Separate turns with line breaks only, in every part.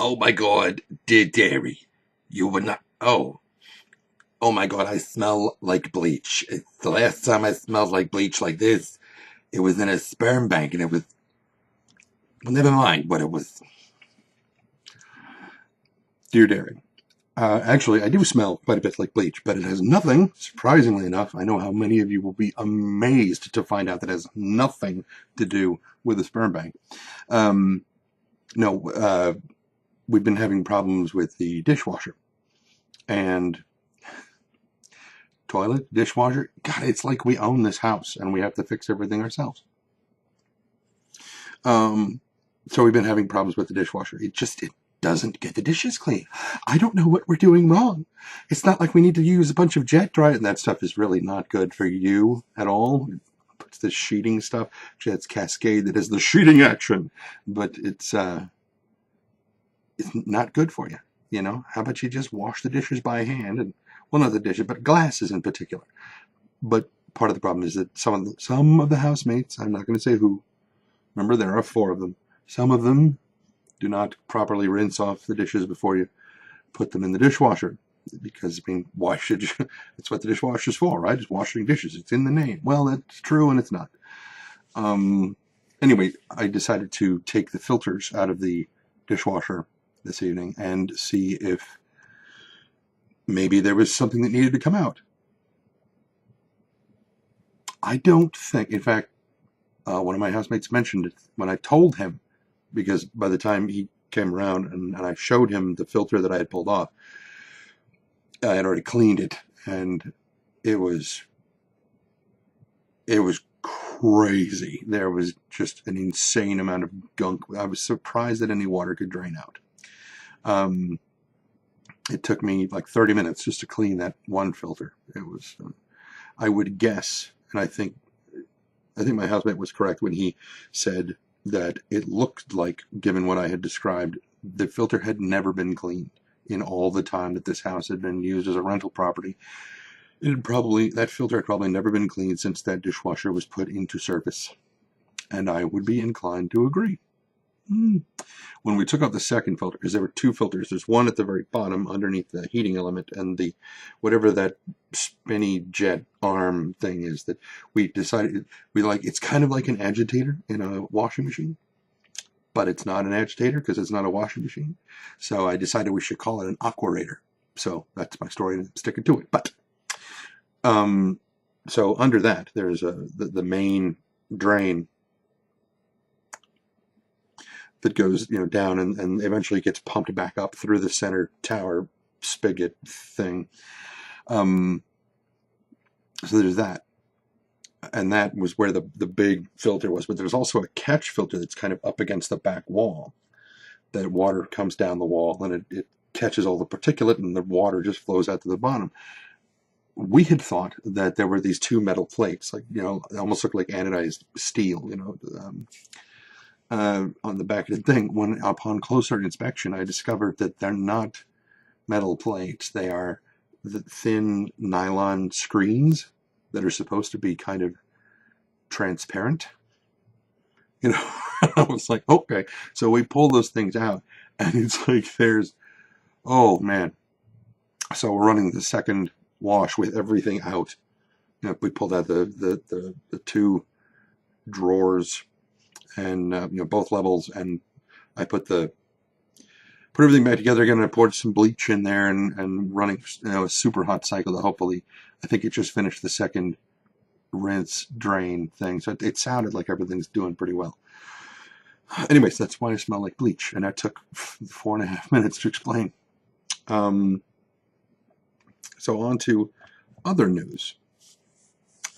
Oh my God, dear dairy, you would not. Oh my God, I smell like bleach. It's the last time I smelled like bleach like this, it was in a sperm bank, and it was. Well, never mind what it was. Dear dairy, actually, I do smell quite a bit like bleach, but it has nothing. Surprisingly enough, I know how many of you will be amazed to find out that it has nothing to do with the sperm bank. No, we've been having problems with the dishwasher and toilet, dishwasher. God, it's like we own this house and we have to fix everything ourselves. So we've been having problems with the dishwasher. It doesn't get the dishes clean. I don't know what we're doing wrong. It's not like we need to use a bunch of jet dry, and that stuff is really not good for you at all. It puts the sheeting stuff, Jet's Cascade, that is the sheeting action, but it's not good for you. You know, how about you just wash the dishes by hand, and well, not the dishes, but glasses in particular. But part of the problem is that some of the housemates, I'm not going to say who, remember there are 4 of them, some of them do not properly rinse off the dishes before you put them in the dishwasher. Because, I mean, why should you? That's what the dishwasher's for, right? It's washing dishes. It's in the name. Well, that's true and it's not. Anyway, I decided to take the filters out of the dishwasher this evening and see if maybe there was something that needed to come out. I don't think, in fact, one of my housemates mentioned it when I told him, because by the time he came around and I showed him the filter that I had pulled off, I had already cleaned it, and it was crazy. There was just an insane amount of gunk. I was surprised that any water could drain out. It took me like 30 minutes just to clean that one filter. It was, I would guess, and I think my housemate was correct when he said that it looked like, given what I had described, the filter had never been cleaned in all the time that this house had been used as a rental property. That filter had probably never been cleaned since that dishwasher was put into service. And I would be inclined to agree. When we took out the second filter, because there were 2 filters, there's one at the very bottom underneath the heating element, and the whatever that spinny jet arm thing is that we decided it's kind of like an agitator in a washing machine, but it's not an agitator because it's not a washing machine. So I decided we should call it an aquarator. So that's my story, and I'm sticking to it. But so under that, there's the main drain that goes, down and eventually gets pumped back up through the center tower spigot thing. So there's that. And that was where the big filter was. But there's also a catch filter that's kind of up against the back wall. That water comes down the wall and it catches all the particulate, and the water just flows out to the bottom. We had thought that there were these 2 metal plates, like, they almost look like anodized steel, on the back of the thing. When upon closer inspection, I discovered that they're not metal plates. They are the thin nylon screens that are supposed to be kind of transparent. I was like, okay. So we pull those things out, and it's like oh man. So we're running the second wash with everything out. We pulled out the 2 drawers and both levels, and I put everything back together again, and I poured some bleach in there and running a super hot cycle to hopefully, I think it just finished the second rinse drain thing, so it sounded like everything's doing pretty well. Anyways, that's why I smell like bleach, and that took 4.5 minutes to explain. So on to other news.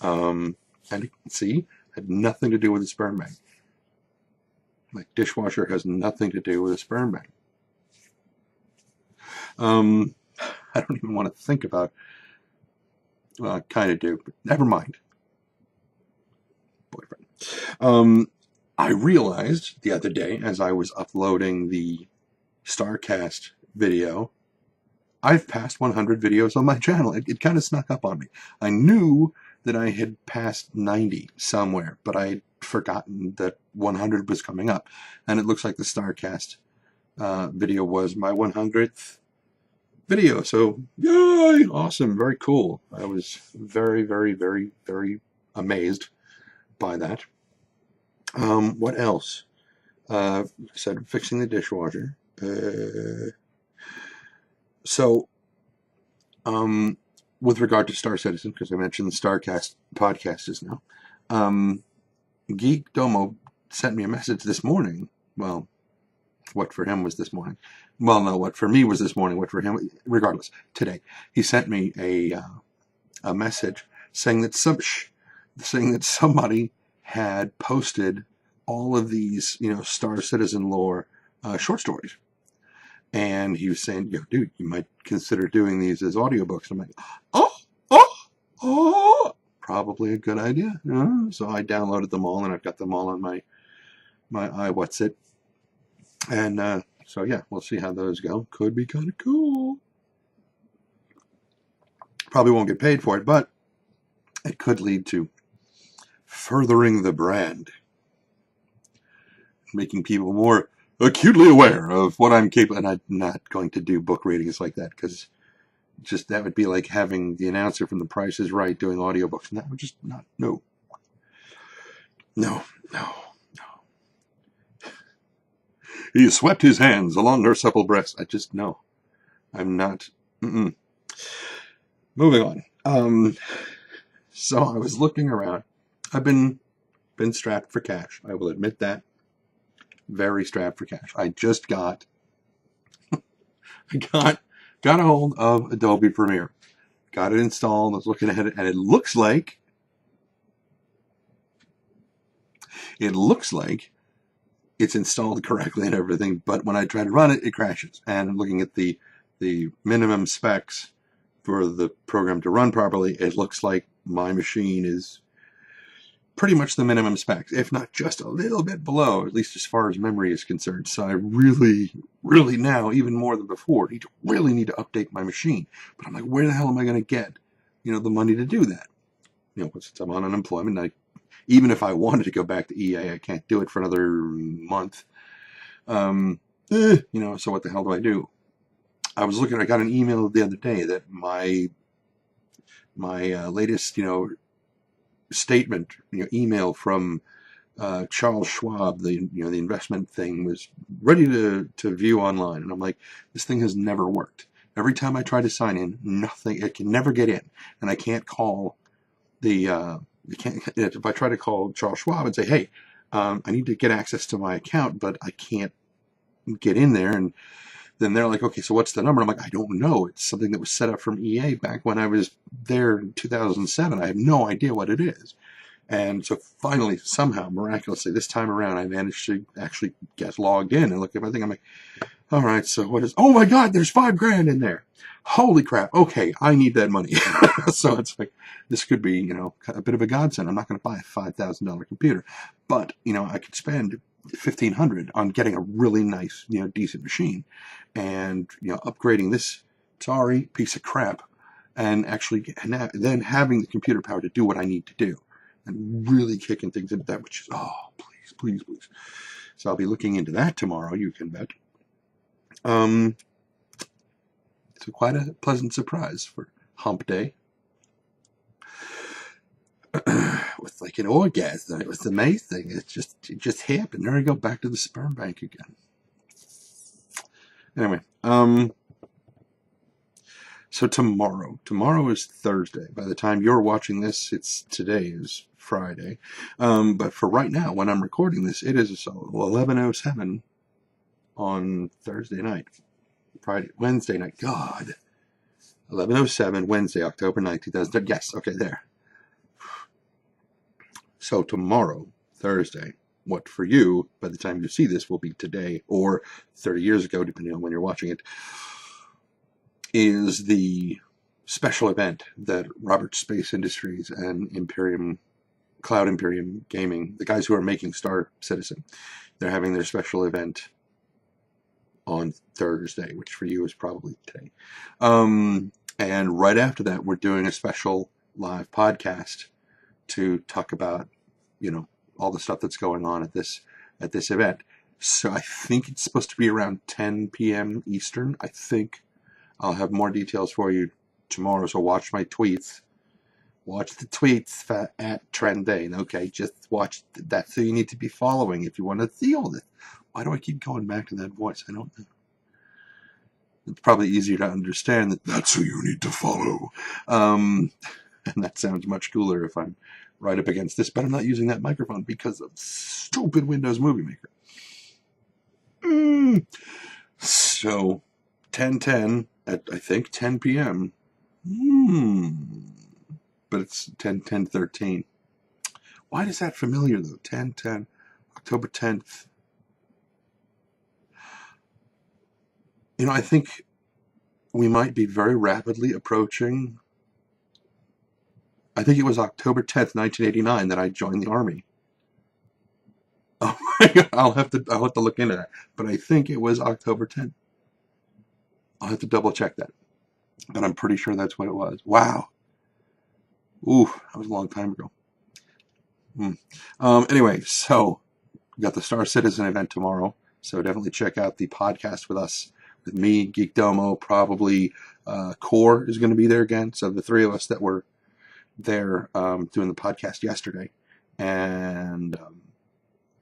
And you can see, had nothing to do with the sperm bank. Like, dishwasher has nothing to do with a sperm bank. I don't even want to think about. Well, I kind of do, but never mind. Boyfriend. I realized the other day as I was uploading the StarCast video, I've passed 100 videos on my channel. It kind of snuck up on me. I knew that I had passed 90 somewhere, but I had forgotten that 100 was coming up. And it looks like the StarCast video was my 100th video. So, yay! Awesome. Very cool. I was very, very, very, very amazed by that. What else? I said fixing the dishwasher. With regard to Star Citizen, because I mentioned the StarCast podcast is now, Geek Domo sent me a message this morning. Well, what for him was this morning. Well, no, what for me was this morning. What for him, regardless, today he sent me a message saying that somebody had posted all of these, Star Citizen lore short stories. And he was saying, dude, you might consider doing these as audiobooks. I'm like, oh, probably a good idea. So I downloaded them all, and I've got them all on my iWhat's-It. And so, yeah, we'll see how those go. Could be kind of cool. Probably won't get paid for it, but it could lead to furthering the brand, making people more acutely aware of what I'm capable. And I'm not going to do book readings like that, because just that would be like having the announcer from The Price is Right doing audiobooks, and that would just not, no. He swept his hands along her supple breast. No. I'm not. Moving on. So I was looking around. I've been strapped for cash. I will admit that. Very strapped for cash. I just got a hold of Adobe Premiere. Got it installed. I was looking at it, and it looks like it's installed correctly and everything, but when I try to run it, it crashes. And looking at the minimum specs for the program to run properly, it looks like my machine is pretty much the minimum specs, if not just a little bit below, at least as far as memory is concerned. So I really, really now, even more than before, need to update my machine. But I'm like, where the hell am I going to get, the money to do that? Since I'm on unemployment, even if I wanted to go back to EA, I can't do it for another month. So what the hell do I do? I got an email the other day that my latest, statement, email from Charles Schwab, the investment thing, was ready to view online. And I'm like, this thing has never worked. Every time I try to sign in, nothing, it can never get in. And I can't call if I try to call Charles Schwab and say, hey, I need to get access to my account, but I can't get in there. And then they're like, okay, so what's the number? I'm like, I don't know. It's something that was set up from EA back when I was there in 2007. I have no idea what it is. And so finally, somehow, miraculously, this time around, I managed to actually get logged in and look at my thing. I'm like, all right, so oh my God, there's $5,000 in there. Holy crap. Okay, I need that money. So it's like, this could be, a bit of a godsend. I'm not going to buy a $5,000 computer, but, I could spend $1,500 on getting a really nice, decent machine, and, upgrading this sorry piece of crap, and actually then having the computer power to do what I need to do, and really kicking things into that, which is, please. So I'll be looking into that tomorrow, you can bet. So quite a pleasant surprise for Hump Day. With like an orgasm. It was amazing. It just happened. There I go, back to the sperm bank again. Anyway, so tomorrow is Thursday. By the time you're watching this, today is Friday. But for right now, when I'm recording this, it is 11:07 on Thursday night. Wednesday night. God. 11:07, Wednesday, October 9th, 2010. Yes, okay, there. So tomorrow, Thursday, what for you, by the time you see this, will be today or 30 years ago, depending on when you're watching it, is the special event that Roberts Space Industries and Cloud Imperium Gaming, the guys who are making Star Citizen, they're having their special event on Thursday, which for you is probably today. And right after that, we're doing a special live podcast to talk about, all the stuff that's going on at this event. So I think it's supposed to be around 10 p.m. Eastern. I think I'll have more details for you tomorrow, so watch my tweets. Watch the tweets at Trendane. Okay, just watch. That's who you need to be following if you want to see all this. Why do I keep going back to that voice? I don't know. It's probably easier to understand that that's who you need to follow. And that sounds much cooler if I'm right up against this, but I'm not using that microphone because of stupid Windows Movie Maker. So, 10:10 at, I think, 10 p.m. But it's 10:13. Why is that familiar, though? 10:10, October 10th. You know, I think we might be very rapidly approaching. I think it was October 10th, 1989 that I joined the Army. Oh my God, I'll have to look into that. But I think it was October 10th. I'll have to double check that. But I'm pretty sure that's what it was. Wow. Ooh, that was a long time ago. Anyway, so we got the Star Citizen event tomorrow. So definitely check out the podcast with us. With me, Geek Domo, probably Core is going to be there again. So the three of us that were there doing the podcast yesterday. And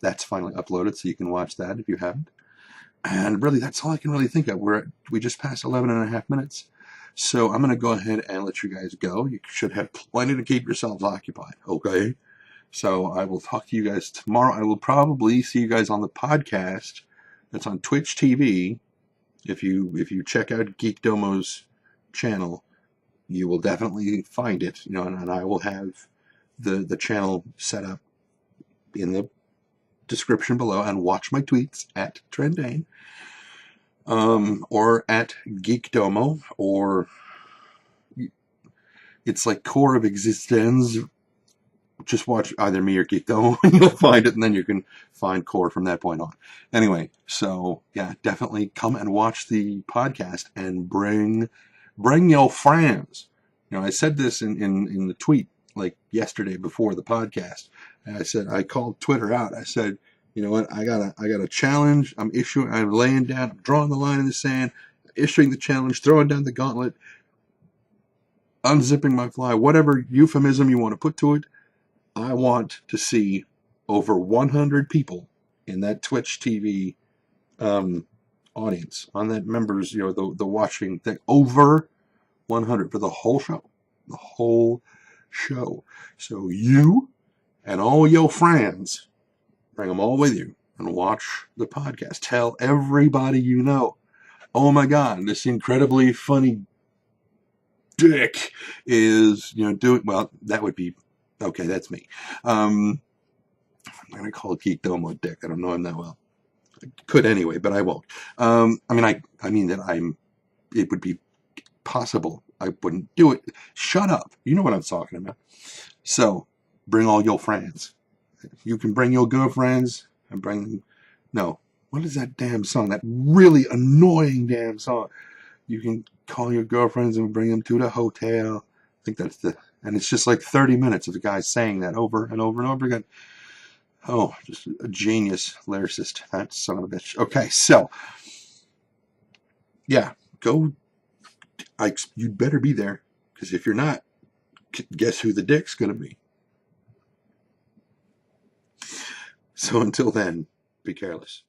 that's finally uploaded, so you can watch that if you haven't. And really, that's all I can really think of. We just passed 11 and a half minutes. So I'm going to go ahead and let you guys go. You should have plenty to keep yourselves occupied, okay? So I will talk to you guys tomorrow. I will probably see you guys on the podcast. That's on Twitch TV. If you check out Geek Domo's channel, you will definitely find it. You know, and I will have the channel set up in the description below, and watch my tweets at Trendane, or at Geek Domo, or it's like Core of Existence. Just watch either me or Geek Domo and you'll find it, and then you can find Core from that point on. Anyway, so yeah, definitely come and watch the podcast and bring your friends. You know, I said this in the tweet like yesterday before the podcast. And I called Twitter out. I said, you know what, I got a challenge. I'm laying down, I'm drawing the line in the sand, issuing the challenge, throwing down the gauntlet, unzipping my fly, whatever euphemism you want to put to it. I want to see over 100 people in that Twitch TV audience, on that members, you know, the watching thing, over 100 for the whole show. The whole show. So you and all your friends, bring them all with you and watch the podcast. Tell everybody you know, oh my God, this incredibly funny dick is, you know, doing, well, that would be, okay, that's me. I'm going to call Geek Domo a dick. I don't know him that well. I could anyway, but I won't. I mean that it would be possible. I wouldn't do it. Shut up. You know what I'm talking about. So, bring all your friends. You can bring your girlfriends and bring them. No. What is that damn song? That really annoying damn song. You can call your girlfriends and bring them to the hotel. I think that's and it's just like 30 minutes of the guy saying that over and over and over again. Oh, just a genius lyricist. That son of a bitch. Okay, so, yeah, go. You'd better be there, because if you're not, guess who the dick's going to be? So until then, be careless.